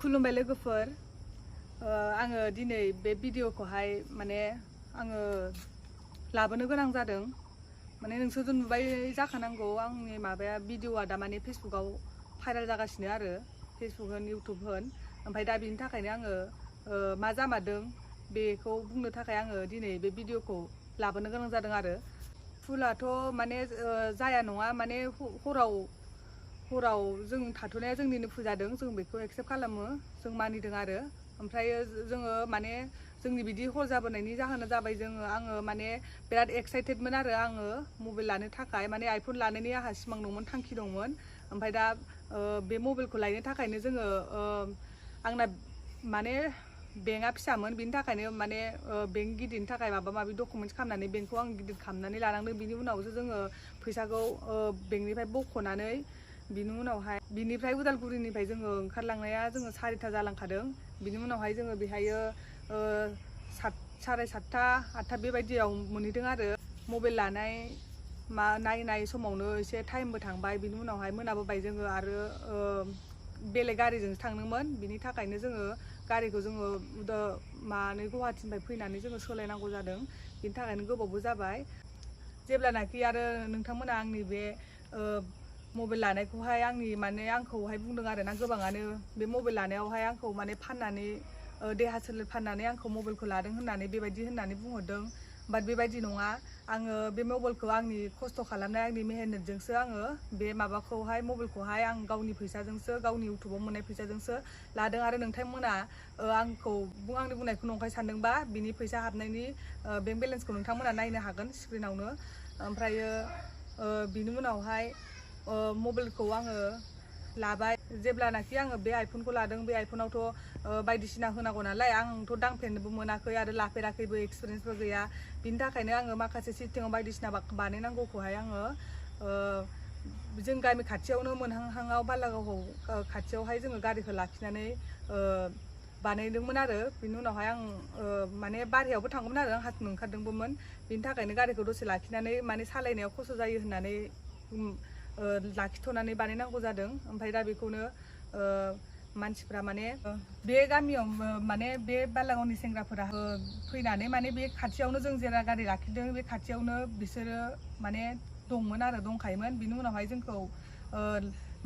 खुलुमबाय लोगोफोर आङो दिनै बे भिडिअखौहाय माने आङो लाबोनो गोनां जादों माने नोंसोरथ' नुबाय जाखानांगौ आंनि माबाया भिडिअआ दा माने फेसबुकाव भाइरेल जागासिनो आरो फेसबुक होन इउटुब होन ओमफ्राय दा बिनि थाखायनो आङो मा जामारदों बेखौ बुंनो थाखाय आङो दिनै बे भिडिअखौ लाबोनो गोनां जादों आरो फुलाथ' माने जाया नङा माने हराव जों थाथ'नाया जोंनिनो भुल जादों जों बेखौ एक्सेप्ट खालामो जों मानिदों आरो ओमफ्राय जोङो माने जोंनि बिदि हर जाबोनायनि जाहोना जाबाय आङो माने बिराद एक्साइटेडमोन आरो आङो मबाइल लानो थाखाय माने आइफन लानायनि आंहा सिमां दंमोन थांखि दंमोन ओमफ्राय दा बे मबाइलखौ लायनो थाखायनो जोङो आंना माने बेंकआ फिसामोन बिनि थाखायनो माने बेंक गिदिरनि थाखाय माबा माबि डकुमेन्ट्स खालामनानै बेंकखौ आं गिदिर खालामनानै लानांदों बिनि उनावसो जोङो फैसाखौ बेंकनिफ्राय बख'नानै बिनि उनावहाय बिनिफ्राय उदालगुरिनिफ्राय जोङो ओंखारलांनाया जोङो 4ता जालांखादों बिनि उनावहाय जोङो बेहायो 7:30 8ता बेबायदियाव मोनहैदों आरो मबाइल लानाय नायनाय समावनो एसे टाइमबो थांबाय बिनि उनावहाय मोनाबोबाय जोङो आरो बेलेग गारिजोंसो थांदोंमोन बिनि थाखायनो जोङो गारिखौ जोङो गुवाहाटिनिफ्राय फैनानै जोङो सोलायनांगौ जादों बिनि थाखायनो गोबावबो जाबाय जेब्लानाखि आरो नोंथांमोना आंनि बे मबाइल लानायखौहाय आंखौहाय बुंदों आरो ना गोबाङानो बे मबाइल लानायावहाय आंखौ माने फाननानै देहा सोलेर फाननानै आंखौ मबाइलखौ लादों होननानै बेबायदि होननानै बुंहरदों बाट बेबायदि नङा आङो बे मबाइलखौ आंनि खस्थ' खालामनाय आंनि मेहनतजोंसो आङो बे मबाइलखौहाय आं गावनि फैसाजोंसो गावनि इउटुबाव मोननाय फैसाजोंसो लादों आरो नोंथांमोना आंनि बुंनायखौ नंखाय सानदोंबा बिनि फैसा हाबनायनि बेंक बेलेन्सखौ नोंथांमोना नायनो हागोन स्क्रिनावनो ओमफ्रायो बिनि उनावहाय मबाइलखौ आङो लाबाय जेब्लानाखि आङो बे आइफनखौ लादों बे आइफनावथ' बायदिसिना होनांगौ नालाय आंथ' दांफेरनोबो मोनाखै आरो लाफेराखैबो एक्सपिरियेन्सबो गैया बिनि थाखायनो आङो माखासे सेटिंआव बायदिसिना बानायनांगौखौहाय आङो जों गामि खाथियावनो मोनहांहाङाव बालागावखौ खाथियावहाय जोङो गारिखौ लाखिनानै बानायदोंमोन आरो बिनि उनावहाय आं माने बारहायावबो थांगौमोन आरो आं हासुनो ओंखारदोंबोमोन बिनि थाखायनो गारिखौ दसे लाखिनानै माने सालायनायाव खस्थ' जायो होननानै लाखिथ'नानै बानायनांगौ जादों ओमफ्राय दा बेखौनो मानसिफ्रा माने बे गामियाव माने बे बालागावनि सेंग्राफोरा फैनानै माने बे खाथियावनो जों जेरा गारि लाखिदों बे खाथियावनो बिसोरो माने दंखायोमोन बिनि उनावहाय जोंखौ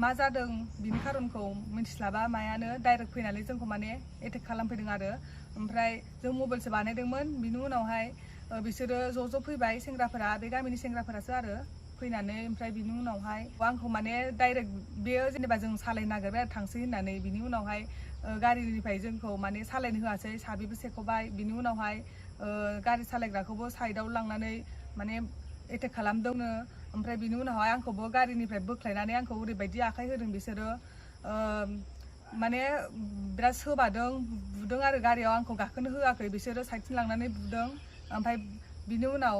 मा जादों बिनि खारनखौ मिन्थिस्लाबा मायानो डाइरेक्ट फैनानै जोंखौ माने एटेक खालामफैदों आरो ओमफ्राय जों मबाइलसो बानायदोंमोन बिनि उनावहाय बिसोरो ज' फैबाय सेंग्राफोरा बे गामिनि सेंग्राफोरासो आरो फैनानै ओमफ्राय बिनि उनावहाय आंखौ माने डाइरेक्ट बेयो जेनेबा जों सालायनो नागिरबाय आरो थांसै होननानै बिनि उनावहाय गारिनिफ्राय जोंखौ माने सालायनो होआसै साबिबो सेख'बाय बिनि उनावहाय गारि सालायग्राखौबो साइडआव लांनानै माने एटेक खालामदोंनो ओमफ्राय बिनि उनावहाय आंखौबो गारिनिफ्राय बोख्लायनानै आंखौ ओरैबायदि आखाइ होदों बिसोरो माने बिराद सोबादों बुदों आरो गारियाव आंखौ गाखोनो होआखै बिसोरो साइडथिं लांनानै बुदों ओमफ्राय बिनि उनाव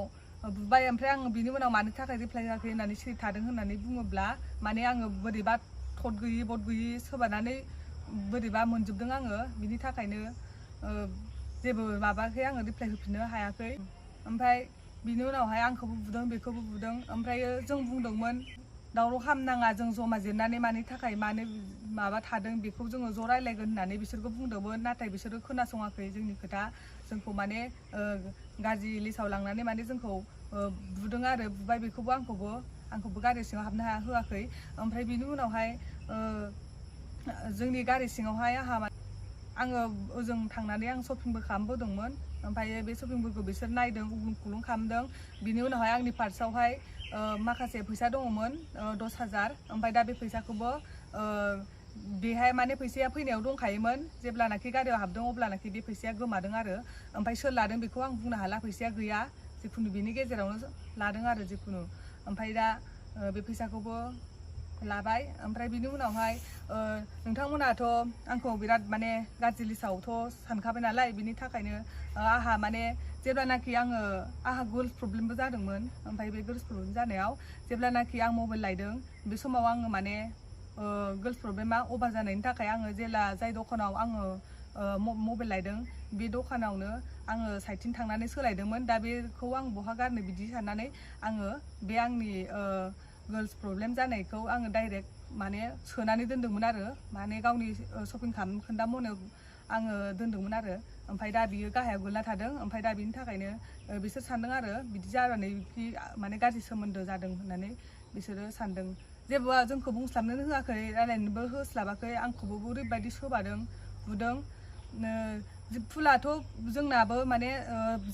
बुबाय ओमफ्राय आं बिनि उनाव मानि थाखाय रिप्लाय होआखै होननानै सिरि थादों होननानै बुङोब्ला माने आङो बोरैबा थद गैयि सोबानानै बोरैबा मोनजोबदों आङो बिनि थाखायनो जेबो माबाखै आङो रिप्लाय होफिननो हायाखै ओमफ्राय बिनि उनावहाय आंखौबो बुदों बेखौबो बुदों ओमफ्रायो जों बुंदोंमोन दावराव खालामनाङा जों जमा जिरनानै मानि थाखाय मानो माबा थादों बेखौ जोङो ज' रायलायगोन होननानै बिसोरखौ बुंदोंमोन नाथाय बिसोरो खोनासङाखै जोंनि खोथा जोंखौ माने गाज्रि लिसाव लांनानै माने जोंखौ बुदों आरो बुबाय बेखौबो आंखौबो गारि सिङाव हाबनो होआखै ओमफ्राय बिनि उनावहाय जोंनि गारि सिङावहाय आङो ओजों थांनानै आं शपिंबो खालामबोदोंमोन ओमफ्राय बे शपिंफोरखौ बिसोर नायदों उग्लुं खुग्लुं खालामदों बिनि उनावहाय आंनि पार्सआवहाय माखासे फैसा दङमोन 10,000 ओमफ्राय दा बे फैसाखौबो बेहाय माने फैसाया फैनायाव दंखायोमोन जेब्लानाखि गारियाव हाबदों अब्लानाखि बे फैसाया गोमादों आरो ओमफ्राय सोर लादों बेखौ आं बुंनो हाला फैसाया गैया जिखुनु बिनि गेजेरावनो लादों आरो जिखुनु ओमफ्राय दा बे फैसाखौबो लाबाय ओमफ्राय बिनि उनावहाय नोंथांमोनाथ' आंखौ बिराद माने गाज्रि लिसावथ' सानखाबाय नालाय बिनि थाखायनो आंहा माने जेब्लानाखि आंहा गर्ल्स प्रब्लेमबो जादोंमोन ओमफ्राय बे गर्ल्स प्रब्लेम जानायाव जेब्लानाखि आं मबाइल लायदों बे समाव आङो माने गर्ल्स प्रब्लेमा अभार जानायनि थाखाय आङो जाय दखानाव आङो मबाइल लायदों बे दखानावनो आङो साइडथिं थांनानै सोलायदोंमोन दा बेखौ आं बहा गारनो बिदि साननानै आङो बे आंनि गर्ल्स प्रब्लेम जानायखौ आङो डाइरेक्ट माने सोनानै दोनदोंमोन आरो माने गावनि शपिं खोन्दा मनायाव आङो दोनदोंमोन आरो ओमफ्राय दा बियो गाहायाव गोलैना थादों ओमफ्राय दा बिनि थाखायनो बिसोर सानदों आरो बिदि जानानै माने गाज्रि सोमोन्दो जादों होननानै बिसोरो सानदों जेबो जोंखौ बुंस्लाबनोनो होआखै रायलायनोबो होस्लाबाखै आंखौबो ओरैबायदि सोबादों बुदों फुलाथ' जोंनाबो माने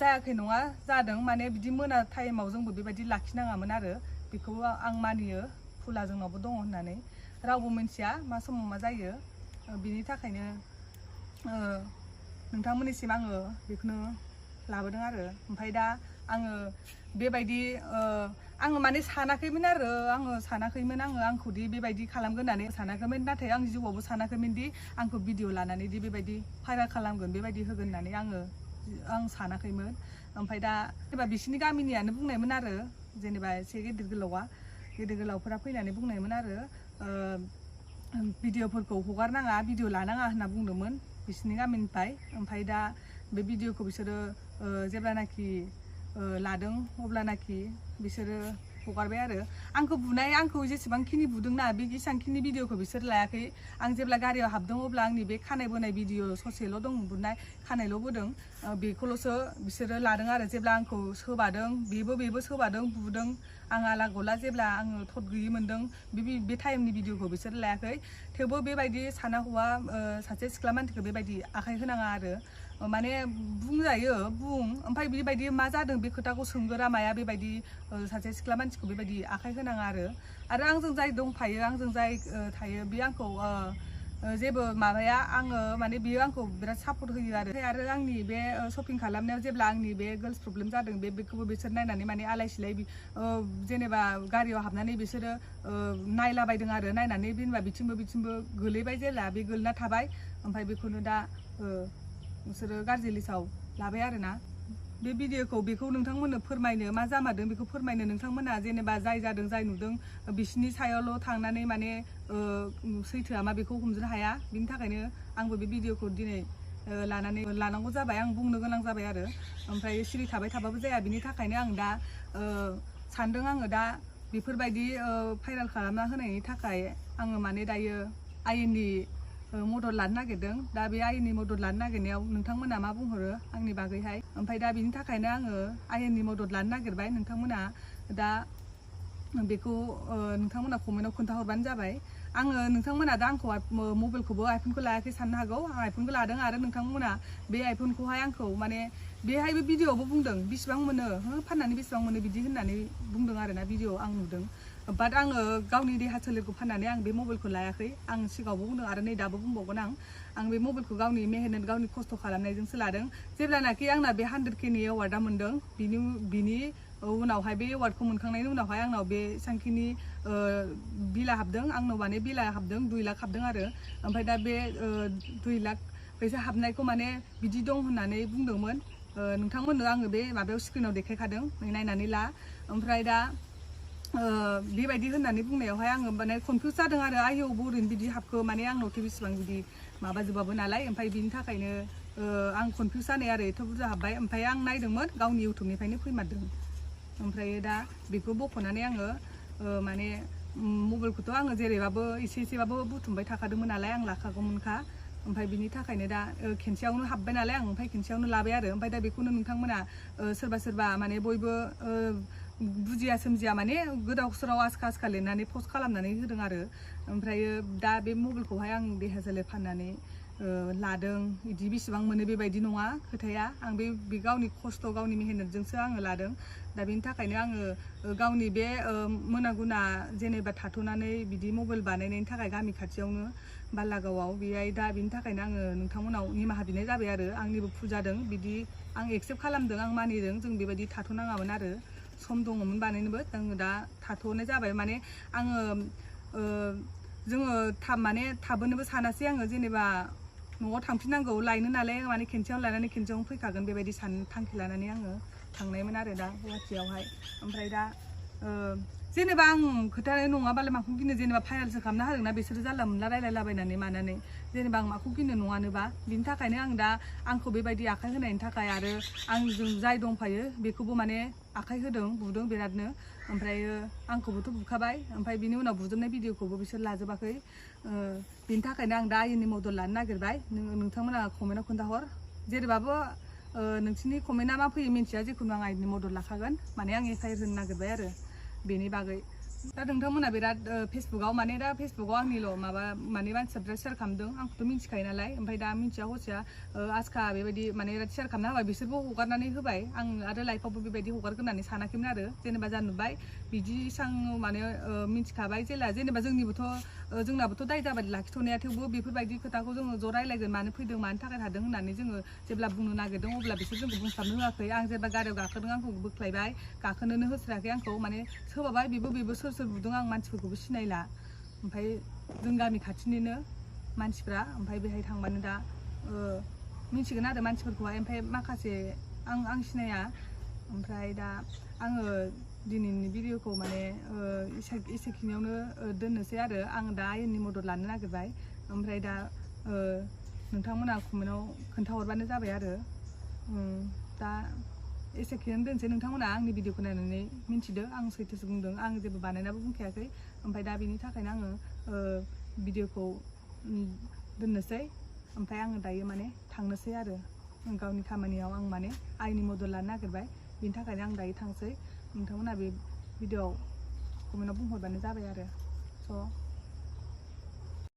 जायाखै नङा जादों माने बिदि मोना टाइमाव जोंबो बेबायदि लाखिनाङामोन आरो बेखौ आं मानियो फुला जोंनावबो दङ होननानै रावबो मिथिया मा समाव मा जायो बिनि थाखायनो नोंथांमोननिसिम आङो बेखौनो लाबोदों आरो ओमफ्राय दा आङो बेबायदि आङो माने सानाखैमोन आरो आंखौदि बेबायदि खालामगोन होननानै सानाखैमोन नाथाय आं जिउआवबो सानाखैमोन दि आंखौ भिडिअ लानानै दि बेबायदि भाइरेल खालामगोन बेबायदि होगोन होननानै आं सानाखैमोन ओमफ्राय दा जेनेबा बिसोरनि गामिनियानो बुंनायमोन आरो जेनेबा एसे गेदेर गोलावफोरा फैनानै बुंनायमोन आरो भिडिअफोरखौ हगारनाङा भिडिअ लानाङा होनना बुंदोंमोन बिसोरनि गामिनिफ्राय ओमफ्राय दा बे भिडिअखौ बिसोरो जेब्लानाखि लादों अब्लानाखि बिसोरो हगारबाय आरो आंखौ जेसेबांखिनि बुदोंना बे एसांखिनि भिडिअखौ बिसोर लायाखै आं जेब्ला गारियाव हाबदों अब्ला आंनि बे खानाय बोनाय भिडिअ ससेल' दं बुनाय खानायल' बोदों बेखौल'सो बिसोरो लादों आरो जेब्ला आंखौ सोबादों बेबो सोबादों बुदों आं आला गला जेब्ला आङो थद गैयि मोन्दों बे टाइमनि भिडिअखौ बिसोर लायाखै थेवबो बेबायदि साना हौवा सासे सिख्ला मानसिखौ बेबायदि आखाइ होनाङा आरो माने बुंजायो ओमफ्राय बेबायदि मा जादों बे खोथाखौ सोंगोरा माया बेबायदि सासे सिख्ला मानसिखौ बेबायदि आखाइ होनाङा आरो आंजों जाय दंफायो आंजों जाय थायो बे आंखौ जेबो माबाया आङो माने बियो आंखौ बिराद सापर्ट होयो आरो आंनि बे शपिं खालामनायाव जेब्ला आंनि बे गार्ल्स प्रब्लेम जादों बेखौबो बिसोर नायनानै माने आलाय सिलाय जेनेबा गारियाव हाबनानै बिसोरो नायलाबायदों आरो नायनानै जेनेबा बिथिंबो गोलैबाय जेला बे गोलैना थाबाय ओमफ्राय बेखौनो दा बिसोरो गाज्रि लिस्टआव लाबाय आरोना बे भिडिअखौ बेखौ नोंथांमोननो फोरमायनो मा जामारदों बेखौ फोरमायनो नोंथांमोना जेनेबा जाय जादों जाय नुदों बिसिनि सायावल' थांनानै माने सैथोआ मा बेखौ हमजोबनो हाया बिनि थाखायनो आंबो बे भिडिअखौ दिनै लानांगौ जाबाय आं बुंनो गोनां जाबाय आरो ओमफ्राय सिरि थाबाय थाबाबो जाया बिनि थाखायनो आं दा सानदों आङो दा बेफोरबायदि भाइरेल खालामना होनायनि थाखाय आङो माने दायो आयेननि मदद लानो नागिरदों दा बे आयेननि मदद लानो नागिरनायाव नोंथांमोना मा बुंहरो आंनि बागैहाय ओमफ्राय दा बिनि थाखायनो आङो आयेननि मदद लानो नागिरबाय नोंथांमोना दा बेखौ नोंथांमोना कमेन्टआव खोन्थाहरबानो जाबाय आङो नोंथांमोना दा आंखौ मबाइलखौबो आइफनखौ लायाखै साननो हागौ आं आइफनखौ लादों आरो नोंथांमोना बे आइफनखौहाय आंखौ माने बेहायबो भिडिअआवबो बुंदों बेसेबां मोनो फाननानै बेसेबां मोनो बिदि होननानै बुंदों आरोना भिडिअआव आं नुदों बाट आङो गावनि देहा सोलेरखौ फाननानै आं बे मबाइलखौ लायाखै आं सिगाङावबो बुंदों आरो नै दाबो बुंबावगोन आं बे मबाइलखौ गावनि मेहनत गावनि खस्थ' खालामनायजोंसो लादों जेब्लानाखि आंना बे 100K एवार्डआ मोनदों बिनि उनावहाय बे एवार्डखौ मोनखांनायनि उनावहाय आंनाव बे सांखिनि बिला हाबदों आंनाव माने बिला हाबदों 2 लाख हाबदों आरो ओमफ्राय दा बे 2 लाख फैसा हाबनायखौ माने बिदि दं होननानै बुंदोंमोन नोंथांमोननो आङो बे माबायाव स्क्रिनाव देखायखादों नायनानै ला ओमफ्राय दा बेबायदि होननानै बुंनायावहाय आङो माने कनफिउज जादों आरो आयौ बोरैनो बिदि हाबखो माने आंनावथ' बेसेबां बिदि माबाजोबाबो नालाय ओमफ्राय बिनि थाखायनो आं कनफिउज जानाय आरो एथ' बुरजा हाबबाय ओमफ्राय आं नायदोंमोन गावनि इउटुबनिफ्रायनो फैमारदों ओमफ्राय दा बेखौ बख'नानै आङो माने मबाइलखौथ' आङो जेरैबाबो एसेबाबो बुथुमबाय थाखादोंमोन नालाय आं लाखागौमोनखा ओमफ्राय बिनि थाखायनो दा खेनसेयावनो हाबबाय नालाय आं ओमफ्राय खेनसेयावनो लाबाय आरो ओमफ्राय दा बेखौनो नोंथांमोना सोरबा माने बयबो बुजिया सोमजिया माने गोदाव सोराव आसखा लिरनानै पस्ट खालामनानै होदों आरो ओमफ्रायो दा बे मबाइलखौहाय आं देहा सोलेर फाननानै लादों बिदि बेसेबां मोनो बेबायदि नङा खोथाया आं बे गावनि खस्थ' गावनि मेहनतजोंसो आङो लादों दा बेनि थाखायनो आङो गावनि बे मोना गुना जेनेबा थाथ'नानै बिदि मबाइल बानायनायनि थाखाय गामि खाथियावनो बालागावआव बेहाय दा बिनि थाखायनो आङो नोंथांमोनाव निमाहा बिनाय जाबाय आरो आंनिबो भुल जादों बिदि आं एक्सेप्ट खालामदों आं मानिदों जों बेबायदि थाथ'नाङामोन आरो सम दङमोन बानायनोबो आङो दा थाथ'नाय जाबाय माने आङो जोङो थाबोनोबो सानासै आङो जेनेबा न'आव थांफिननांगौ लायनो नालाय माने खेनसेयावनो लायनानै खेनसेयावनो फैखागोन बेबायदि थांखि लानानै आङो थांनायमोन आरो दा गुवाहाटियावहाय ओमफ्राय दा जेनेबा आं खोथानाय नङाबालाय माखौ गिनो जेनेबा भाइरेलसो खालामना होदोंना बिसोरो जानला मोनला रायलायलाबायनानै मानानै जेनेबा आं माखौ गिनो नङानोबा बिनि थाखायनो आं दा आंखौ बेबायदि आखाइ होनायनि थाखाय आरो आंजों जाय दंफायो बेखौबो माने आखाइ होदों बुदों बिरादनो ओमफ्राय आंखौबोथ' बुखाबाय ओमफ्राय बिनि उनाव बुजोबनाय भिडिअखौबो बिसोर लाजोबाखै बिनि थाखायनो आं दा आयेननि मदद लानो नागिरबाय नोंथांमोना कमेन्टआव खोन्थाहर जेरैबाबो नोंसिनि कमेन्टआ मा फैयो मिन्थिया जिखुनु आं आयेननि मदद लाखागोन माने आं एफआइआर होनो नागिरबाय आरो बेनि बागै दा नोंथांमोना बिराद फेसबुकआव माने दा फेसबुकआव आंनिल' माबा माने मानसिफ्रा शेयार खालामदों आंखौथ' मिन्थिखायो नालाय ओमफ्राय दा मिन्थिया हसिया आजखा बेबायदि माने शेयार खालामना होबाय बिसोरबो हगारनानै होबाय आं आरो लाइफआवबो बेबायदि हगारगोन होननानै सानाखैमोन आरो जेनेबा जा नुबाय बिदि सां माने मिन्थिखाबाय जेनेबा जोंनाबोथ' दाय जाबाय लाखिथ'नाया थेवबो बेफोरबायदि खोथाखौ जोङो ज' रायलायगोन मानो फैदों मानि थाखाय थादों होननानै जोङो जेब्ला बुंनो नागिरदों अब्ला बिसोर जोंखौ बुंस्लाबनो होआखै आं जेब्ला गारियाव गाखोदों आंखौ बोख्लायबाय गाखोनोनो होस्रायाखै आंखौ माने सोबाबाय बेबो सोर बुदों आं मानसिफोरखौबो सिनायला ओमफ्राय जों गामि खाथिनिनो मानसिफ्रा ओमफ्राय बेहाय थांबानो दा मिन्थिगोन आरो मानसिफोरखौहाय ओमफ्राय माखासे आं सिनाया ओमफ्राय दा आङो दिनैनि भिडिअखौ माने एसेखिनियावनो दोननोसै आरो आं दा आयेननि मदद लानो नागिरबाय ओमफ्राय दा नोंथांमोना कमेन्टआव खोन्थाहरबानो जाबाय आरो दा एसेखिनियावनो दोनसै नोंथांमोना आंनि भिडिअखौ नायनानै मिन्थिदो आं सैथोसो बुंदों आं जेबो बानायनाबो बुंखायाखै ओमफ्राय दा बेनि थाखायनो आङो भिडिअखौ दोननोसै ओमफ्राय आङो दायो माने थांनोसै आरो गावनि खामानियाव आं माने आयेननि मदद लानो नागिरबाय बिनि थाखायनो आं दायो थांसै नोंथांमोना बे भिडिअआव कमेन्टआव बुंहरबानो जाबाय आरो स'